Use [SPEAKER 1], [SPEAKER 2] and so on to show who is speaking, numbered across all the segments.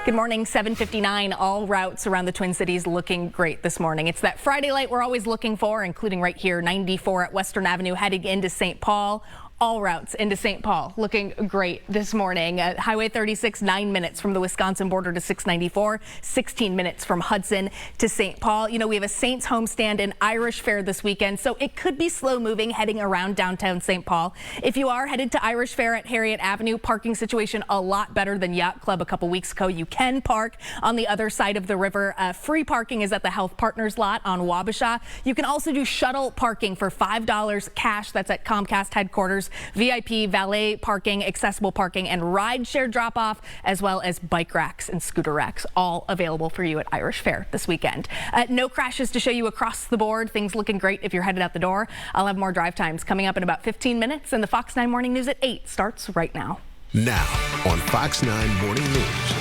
[SPEAKER 1] Good morning, 7:59. All routes around the Twin Cities looking great this morning. It's that Friday light we're always looking for, including right here, 94 at Western Avenue heading into St. Paul. All routes into St. Paul looking great this morning. Highway 36, 9 minutes from the Wisconsin border to 694, 16 minutes from Hudson to St. Paul. You know, we have a Saints homestand and Irish Fair this weekend, so it could be slow moving heading around downtown St. Paul. If you are headed to Irish Fair at Harriet Avenue, parking situation a lot better than Yacht Club a couple weeks ago. You can park on the other side of the river. Free parking is at the Health Partners lot on Wabasha. You can also do shuttle parking for $5 cash. That's at Comcast headquarters. VIP, valet parking, accessible parking, and ride-share drop-off, as well as bike racks and scooter racks, all available for you at Irish Fair this weekend. No crashes to show you across the board. Things looking great if you're headed out the door. I'll have more drive times coming up in about 15 minutes, and the Fox 9 Morning News at 8 starts right now.
[SPEAKER 2] Now on Fox 9 Morning News.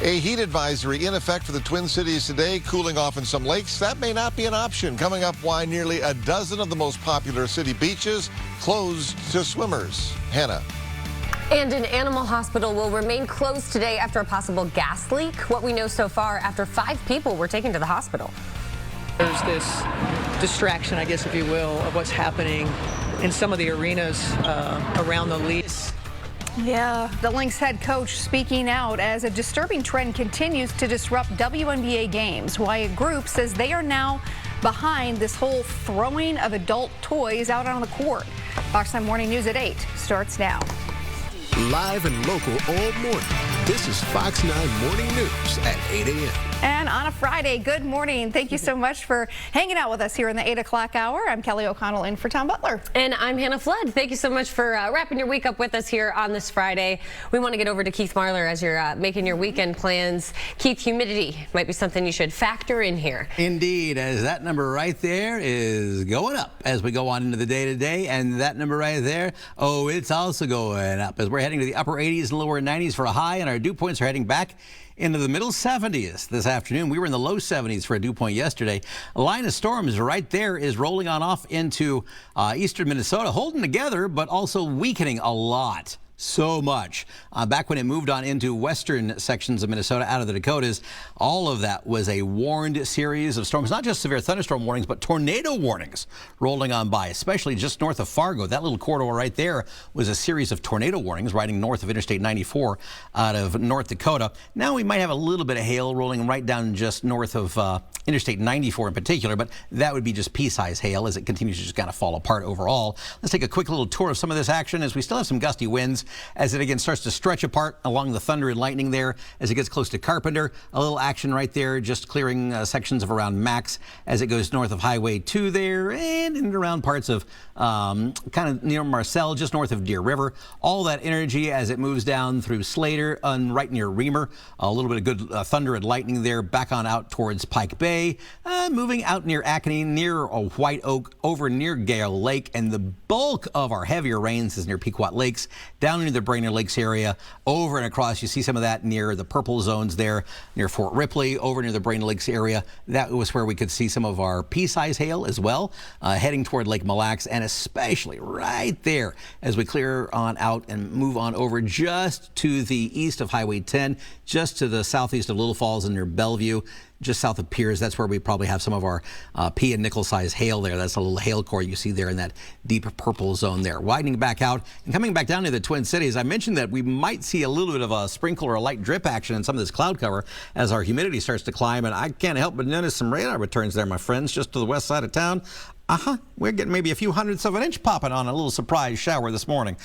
[SPEAKER 3] A heat advisory in effect for the Twin Cities today, cooling off in some lakes. That may not be an option. Coming up, why nearly a dozen of the most popular city beaches closed to swimmers. Hannah.
[SPEAKER 4] And an animal hospital will remain closed today after a possible gas leak. What we know so far, after 5 people were taken to the hospital.
[SPEAKER 5] There's this distraction, I guess, if you will, of what's happening in some of the arenas around the league.
[SPEAKER 6] Yeah, the Lynx head coach speaking out as a disturbing trend continues to disrupt WNBA games. Wyatt Group says they are now behind this whole throwing of adult toys out on the court. Fox 9 Morning News at 8 starts now.
[SPEAKER 2] Live and local all morning. This is Fox 9 Morning News at 8 a.m.
[SPEAKER 6] And on a Friday, good morning. Thank you so much for hanging out with us here in the 8 o'clock hour. I'm Kelly O'Connell in for Tom Butler.
[SPEAKER 4] And I'm Hannah Flood. Thank you so much for wrapping your week up with us here on this Friday. We want to get over to Keith Marler as you're making your weekend plans. Keith, humidity might be something you should factor in here.
[SPEAKER 7] Indeed, as that number right there is going up as we go on into the day today. And that number right there, oh, it's also going up as we're heading to the upper 80s and lower 90s for a high, and our dew points are heading back into the middle 70s this afternoon. We were in the low 70s for a dew point yesterday. A line of storms right there is rolling on off into eastern Minnesota, holding together, but also weakening a lot. So much. Back when it moved on into western sections of Minnesota out of the Dakotas, all of that was a warned series of storms, not just severe thunderstorm warnings, but tornado warnings rolling on by, especially just north of Fargo. That little corridor right there was a series of tornado warnings riding north of Interstate 94 out of North Dakota. Now we might have a little bit of hail rolling right down just north of Interstate 94 in particular, but that would be just pea-size hail as it continues to just kind of fall apart overall. Let's take a quick little tour of some of this action as we still have some gusty winds as it again starts to stretch apart along the thunder and lightning there as it gets close to Carpenter. A little action right there, just clearing sections of around Max as it goes north of Highway 2 there and in around parts of kind of near Marcel, just north of Deer River. All that energy as it moves down through Slater and right near Reamer. A little bit of good thunder and lightning there back on out towards Pike Bay. Moving out near Acne, near White Oak, over near Gale Lake, and the bulk of our heavier rains is near Pequot Lakes, down into the Brainerd Lakes area, over and across. You see some of that near the purple zones there, near Fort Ripley, over near the Brainerd Lakes area. That was where we could see some of our pea-size hail as well, heading toward Lake Mille Lacs, and especially right there as we clear on out and move on over just to the east of Highway 10, just to the southeast of Little Falls and near Bellevue. Just south of Piers, that's where we probably have some of our pea and nickel size hail there. That's a little hail core you see there in that deep purple zone there. Widening back out and coming back down to the Twin Cities. I mentioned that we might see a little bit of a sprinkle or a light drip action in some of this cloud cover as our humidity starts to climb. And I can't help but notice some radar returns there, my friends, just to the west side of town. We're getting maybe a few hundredths of an inch popping on a little surprise shower this morning.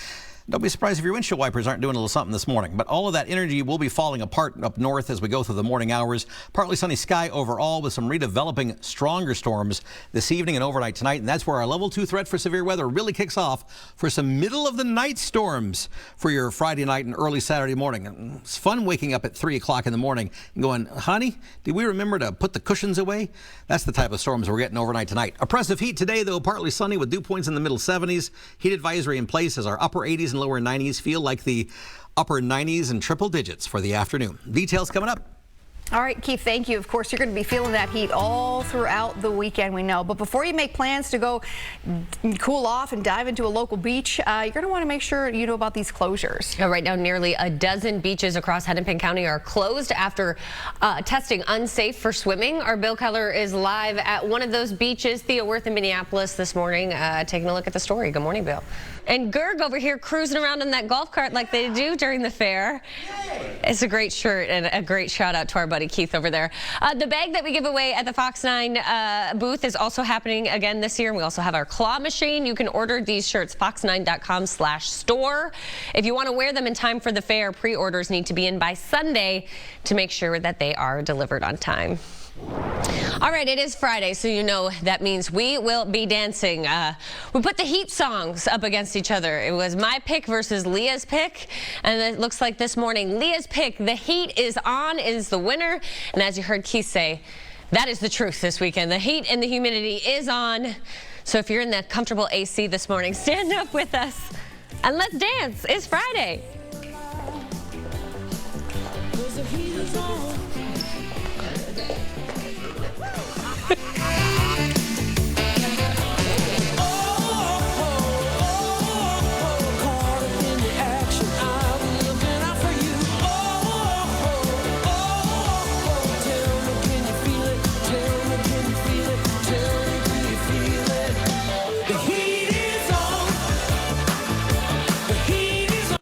[SPEAKER 7] Don't be surprised if your windshield wipers aren't doing a little something this morning. But all of that energy will be falling apart up north as we go through the morning hours. Partly sunny sky overall with some redeveloping stronger storms this evening and overnight tonight. And that's where our level 2 threat for severe weather really kicks off for some middle of the night storms for your Friday night and early Saturday morning. And it's fun waking up at 3 o'clock in the morning and going, honey, did we remember to put the cushions away? That's the type of storms we're getting overnight tonight. Oppressive heat today, though, partly sunny with dew points in the middle 70s. Heat advisory in place as our upper 80s and lower 90s feel like the upper 90s and triple digits for the afternoon. Details coming up.
[SPEAKER 6] All right, Keith, thank you. Of course, you're going to be feeling that heat all throughout the weekend, we know. But before you make plans to go cool off and dive into a local beach, you're going to want to make sure you know about these closures.
[SPEAKER 4] Right now, nearly a dozen beaches across Hennepin County are closed after testing unsafe for swimming. Our Bill Keller is live at one of those beaches, Theo Worth in Minneapolis this morning, taking a look at the story. Good morning, Bill. And Gerg over here cruising around in that golf cart like they do during the fair. It's a great shirt and a great shout out to our buddy Keith over there. The bag that we give away at the Fox 9 booth is also happening again this year. And we also have our claw machine. You can order these shirts, fox9.com/store. If you want to wear them in time for the fair, pre-orders need to be in by Sunday to make sure that they are delivered on time. All right, it is Friday, so you know that means we will be dancing. We put the heat songs up against each other. It was my pick versus Leah's pick, and it looks like this morning Leah's pick, The Heat Is On, is the winner. And as you heard Keith say, that is the truth this weekend. The heat and the humidity is on. So if you're in that comfortable AC this morning, stand up with us and let's dance. It's Friday.